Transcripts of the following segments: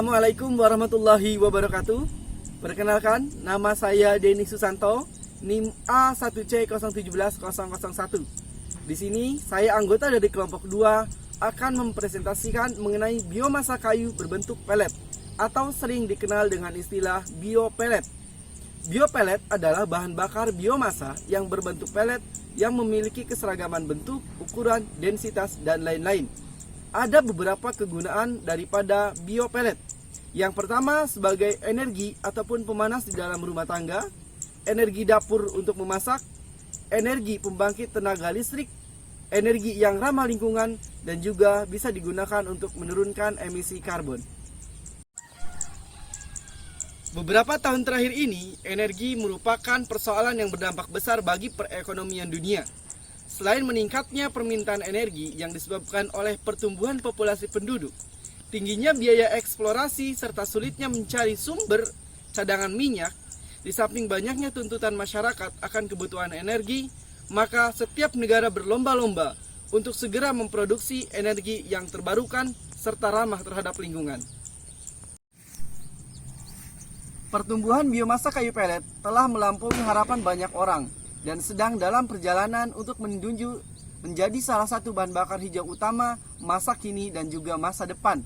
Assalamualaikum warahmatullahi wabarakatuh. Perkenalkan, nama saya Denny Susanto, NIM A1C017001. Di sini saya anggota dari kelompok 2 akan mempresentasikan mengenai biomasa kayu berbentuk pelet atau sering dikenal dengan istilah biopelet. Biopelet adalah bahan bakar biomasa yang berbentuk pelet yang memiliki keseragaman bentuk, ukuran, densitas, dan lain-lain. Ada beberapa kegunaan daripada biopelet. Yang pertama sebagai energi ataupun pemanas di dalam rumah tangga, energi dapur untuk memasak, energi pembangkit tenaga listrik, energi yang ramah lingkungan, dan juga bisa digunakan untuk menurunkan emisi karbon. Beberapa tahun terakhir ini, energi merupakan persoalan yang berdampak besar bagi perekonomian dunia. Selain meningkatnya permintaan energi yang disebabkan oleh pertumbuhan populasi penduduk, tingginya biaya eksplorasi serta sulitnya mencari sumber cadangan minyak, di samping banyaknya tuntutan masyarakat akan kebutuhan energi, maka setiap negara berlomba-lomba untuk segera memproduksi energi yang terbarukan serta ramah terhadap lingkungan. Pertumbuhan biomasa kayu pelet telah melampaui harapan banyak orang dan sedang dalam perjalanan untuk menuju menjadi salah satu bahan bakar hijau utama masa kini dan juga masa depan.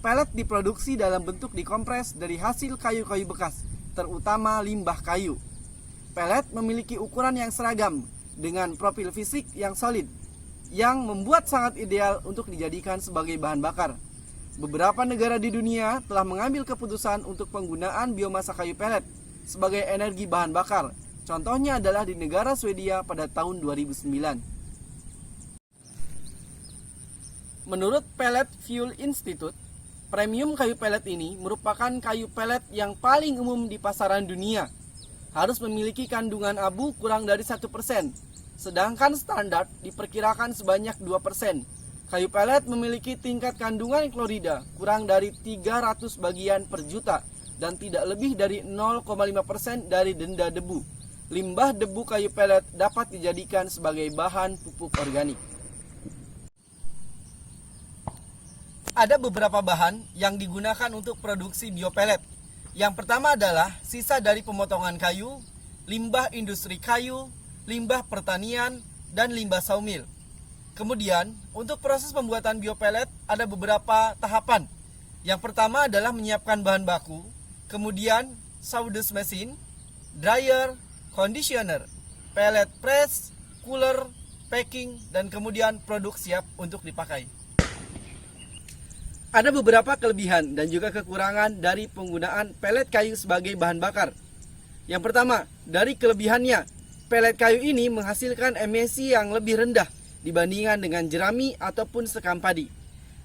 Pelet diproduksi dalam bentuk dikompres dari hasil kayu-kayu bekas, terutama limbah kayu. Pelet memiliki ukuran yang seragam dengan profil fisik yang solid, yang membuat sangat ideal untuk dijadikan sebagai bahan bakar. Beberapa negara di dunia telah mengambil keputusan untuk penggunaan biomasa kayu pelet sebagai energi bahan bakar. Contohnya adalah di negara Swedia pada tahun 2009. Menurut Pellet Fuel Institute, premium kayu pelet ini merupakan kayu pelet yang paling umum di pasaran dunia. Harus memiliki kandungan abu kurang dari 1%, sedangkan standar diperkirakan sebanyak 2%. Kayu pelet memiliki tingkat kandungan klorida kurang dari 300 bagian per juta dan tidak lebih dari 0,5% dari denda debu. Limbah debu kayu pelet dapat dijadikan sebagai bahan pupuk organik. Ada beberapa bahan yang digunakan untuk produksi biopelet. Yang pertama adalah sisa dari pemotongan kayu, limbah industri kayu, limbah pertanian, dan limbah sawmill. Kemudian, untuk proses pembuatan biopelet ada beberapa tahapan. Yang pertama adalah menyiapkan bahan baku, kemudian sawdust machine, dryer, conditioner, pellet press, cooler, packing, dan kemudian produk siap untuk dipakai. Ada beberapa kelebihan dan juga kekurangan dari penggunaan pelet kayu sebagai bahan bakar. Yang pertama, dari kelebihannya, pelet kayu ini menghasilkan emisi yang lebih rendah dibandingkan dengan jerami ataupun sekam padi,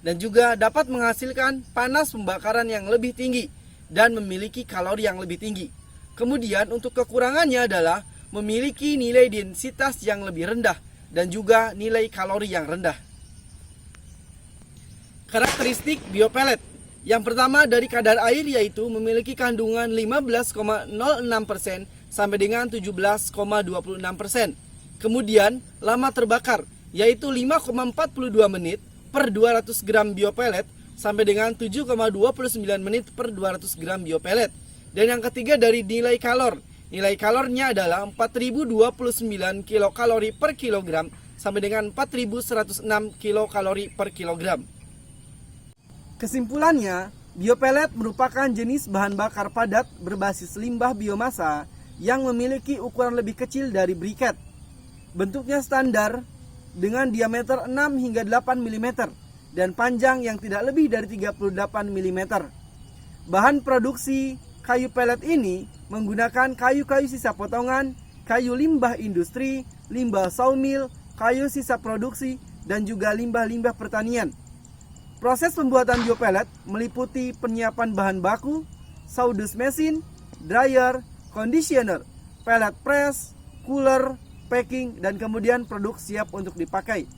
dan juga dapat menghasilkan panas pembakaran yang lebih tinggi dan memiliki kalori yang lebih tinggi. Kemudian untuk kekurangannya adalah memiliki nilai densitas yang lebih rendah dan juga nilai kalori yang rendah. Karakteristik biopelet. Yang pertama dari kadar air yaitu memiliki kandungan 15,06% sampai dengan 17,26%. Kemudian lama terbakar yaitu 5,42 menit per 200 gram biopelet sampai dengan 7,29 menit per 200 gram biopelet. Dan yang ketiga dari nilai kalor. Nilai kalornya adalah 4029 kilokalori per kilogram sampai dengan 4106 kilokalori per kilogram. Kesimpulannya, biopelet merupakan jenis bahan bakar padat berbasis limbah biomasa yang memiliki ukuran lebih kecil dari briket. Bentuknya standar dengan diameter 6 hingga 8 mm dan panjang yang tidak lebih dari 38 mm. Bahan produksi kayu pelet ini menggunakan kayu-kayu sisa potongan, kayu limbah industri, limbah sawmill, kayu sisa produksi, dan juga limbah-limbah pertanian. Proses pembuatan biopelet meliputi penyiapan bahan baku, sawdust machine, dryer, conditioner, pellet press, cooler, packing, dan kemudian produk siap untuk dipakai.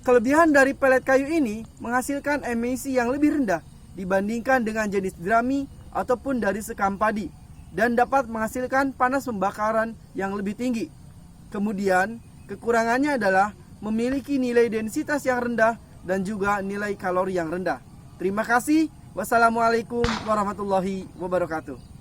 Kelebihan dari pelet kayu ini menghasilkan emisi yang lebih rendah dibandingkan dengan jenis jerami ataupun dari sekam padi dan dapat menghasilkan panas pembakaran yang lebih tinggi. Kemudian, kekurangannya adalah memiliki nilai densitas yang rendah dan juga nilai kalori yang rendah. Terima kasih. Wassalamualaikum warahmatullahi wabarakatuh.